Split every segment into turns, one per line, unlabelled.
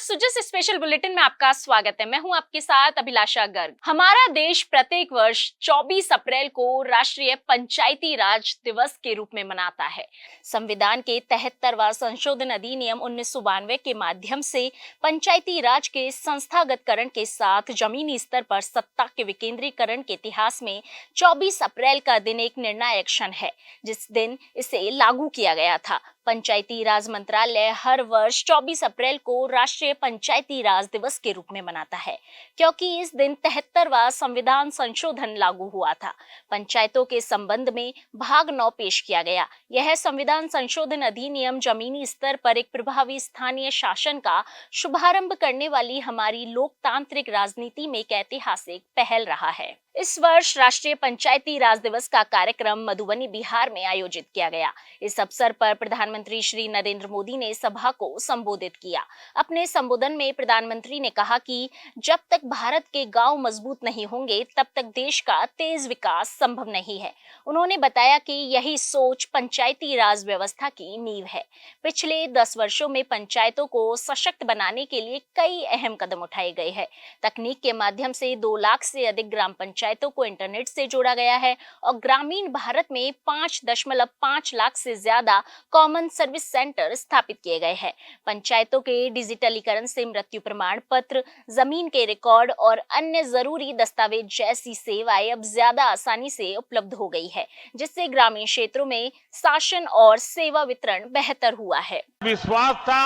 Sujas special bulletin में आपका स्वागत है। मैं हूं आपके साथ अभिलाषा गर्ग। हमारा देश प्रत्येक वर्ष 24 अप्रैल को राष्ट्रीय पंचायती राज दिवस के रूप में मनाता है। संविधान के 73वां संशोधन अधिनियम 1992 के माध्यम से पंचायती राज के संस्थागतकरण के साथ जमीनी स्तर पर सत्ता के विकेंद्रीकरण के इतिहास में 24 अप्रैल का दिन एक निर्णायक क्षण है, जिस दिन इसे लागू किया गया था। पंचायती राज मंत्रालय हर वर्ष 24 अप्रैल को राष्ट्रीय पंचायती राज दिवस के रूप में मनाता है, क्योंकि इस दिन 73वां संविधान संशोधन लागू हुआ था। पंचायतों के संबंध में भाग 9 पेश किया गया। यह संविधान संशोधन अधिनियम जमीनी स्तर पर एक प्रभावी स्थानीय शासन का शुभारंभ करने वाली हमारी लोकतांत्रिक राजनीति में एक ऐतिहासिक पहल रहा है। इस वर्ष राष्ट्रीय पंचायती राज दिवस का कार्यक्रम मधुबनी, बिहार में आयोजित किया गया। इस अवसर पर प्रधानमंत्री श्री नरेंद्र मोदी ने सभा को संबोधित किया। अपने संबोधन में प्रधानमंत्री ने कहा कि जब तक भारत के गांव मजबूत नहीं होंगे, तब तक देश का तेज विकास संभव नहीं है। उन्होंने बताया कि यही सोच पंचायती राज व्यवस्था की नींव है। पिछले 10 वर्षों में पंचायतों को सशक्त बनाने के लिए कई अहम कदम उठाए गए हैं। तकनीक के माध्यम से 2 लाख से अधिक ग्राम पंचायतों को इंटरनेट से जोड़ा गया है और ग्रामीण भारत में 5.5 लाख से ज्यादा कॉमन सर्विस सेंटर स्थापित किए गए हैं। पंचायतों के डिजिटलीकरण से मृत्यु प्रमाण पत्र, जमीन के रिकॉर्ड और अन्य जरूरी दस्तावेज जैसी सेवाएं अब ज्यादा आसानी से उपलब्ध हो गई है, जिससे ग्रामीण क्षेत्रों में शासन और सेवा वितरण बेहतर हुआ है।
विश्वास था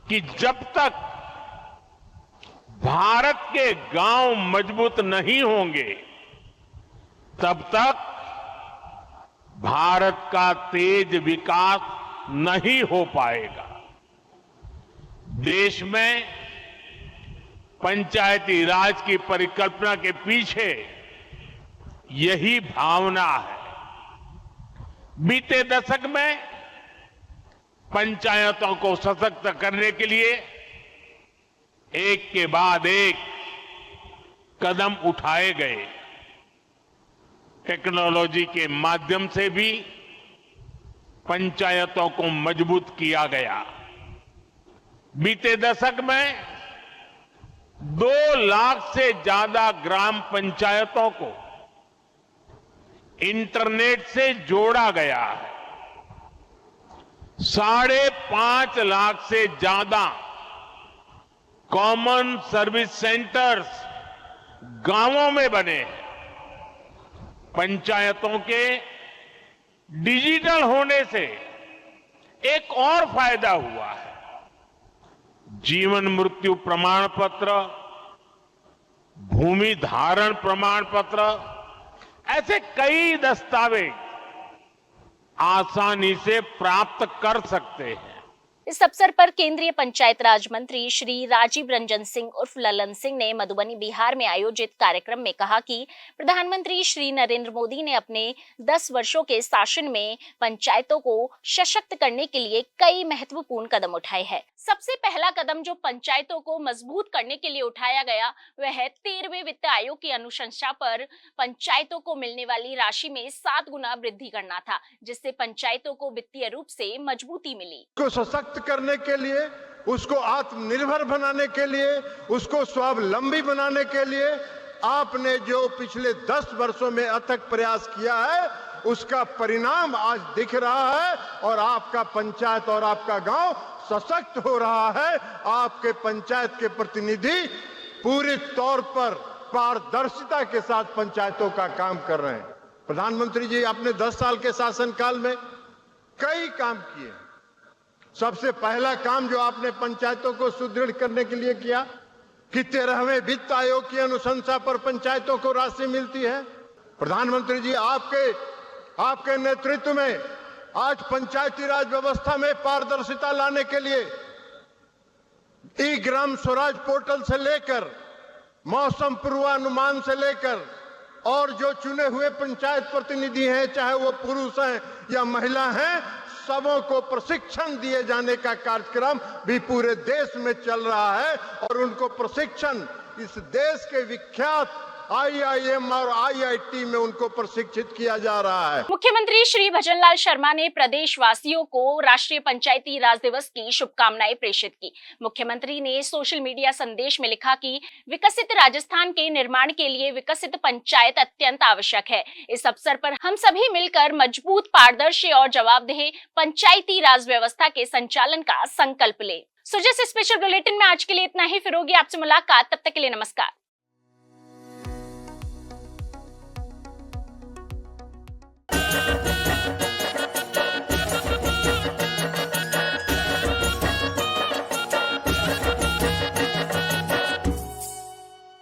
कि जब तक भारत के गांव मजबूत नहीं होंगे, तब तक भारत का तेज विकास नहीं हो पाएगा। देश में पंचायती राज की परिकल्पना के पीछे यही भावना है। बीते दशक में पंचायतों को सशक्त करने के लिए एक के बाद एक कदम उठाए गए। टेक्नोलॉजी के माध्यम से भी पंचायतों को मजबूत किया गया। बीते दशक में 2 लाख से ज्यादा ग्राम पंचायतों को इंटरनेट से जोड़ा गया है। 5.5 लाख से ज्यादा कॉमन सर्विस सेंटर्स गांवों में बने हैं। पंचायतों के डिजिटल होने से एक और फायदा हुआ है। जीवन मृत्यु प्रमाण पत्र, भूमि धारण प्रमाण पत्र, ऐसे कई दस्तावेज आसानी से प्राप्त कर सकते हैं।
इस अवसर पर केंद्रीय पंचायत राज मंत्री श्री राजीव रंजन सिंह उर्फ ललन सिंह ने मधुबनी, बिहार में आयोजित कार्यक्रम में कहा कि प्रधानमंत्री श्री नरेंद्र मोदी ने अपने 10 वर्षों के शासन में पंचायतों को सशक्त करने के लिए कई महत्वपूर्ण कदम उठाए हैं। सबसे पहला कदम जो पंचायतों को मजबूत करने के लिए उठाया गया, वह 13वें वित्त आयोग की अनुशंसा पर पंचायतों को मिलने वाली राशि में 7 गुना वृद्धि करना था, जिससे पंचायतों को वित्तीय रूप से मजबूती मिली।
सशक्त करने के लिए, उसको आत्मनिर्भर बनाने के लिए, उसको स्वावलंबी बनाने के लिए आपने जो पिछले 10 वर्षों में अथक प्रयास किया है, उसका परिणाम आज दिख रहा है और आपका पंचायत और आपका गांव सशक्त हो रहा है। आपके पंचायत के प्रतिनिधि पूरे तौर पर पारदर्शिता के साथ पंचायतों का काम कर रहे हैं। प्रधानमंत्री जी, आपने 10 साल के शासनकाल में कई काम किए। सबसे पहला काम जो आपने पंचायतों को सुदृढ़ करने के लिए किया कि 13वें वित्त आयोग की अनुशंसा पर पंचायतों को राशि मिलती है। प्रधानमंत्री जी, आपके नेतृत्व में आज पंचायती राज व्यवस्था में पारदर्शिता लाने के लिए ई ग्राम स्वराज पोर्टल से लेकर मौसम पूर्वानुमान से लेकर और जो चुने हुए पंचायत प्रतिनिधि हैं, चाहे वो पुरुष हैं या महिला हैं, सबों को प्रशिक्षण दिए जाने का कार्यक्रम भी पूरे देश में चल रहा है। और उनको प्रशिक्षण इस देश के विख्यात IIM और IIT में उनको प्रशिक्षित किया जा रहा है।
मुख्यमंत्री श्री भजनलाल शर्मा ने प्रदेशवासियों को राष्ट्रीय पंचायती राज दिवस की शुभकामनाएं प्रेषित की। मुख्यमंत्री ने सोशल मीडिया संदेश में लिखा कि विकसित राजस्थान के निर्माण के लिए विकसित पंचायत अत्यंत आवश्यक है। इस अवसर पर हम सभी मिलकर मजबूत, पारदर्शी और जवाबदेह पंचायती राज व्यवस्था के संचालन का संकल्प लें। सो जैसे स्पेशल बुलेटिन में आज के लिए इतना ही। फिर होगी आपसे मुलाकात, तब तक के लिए नमस्कार।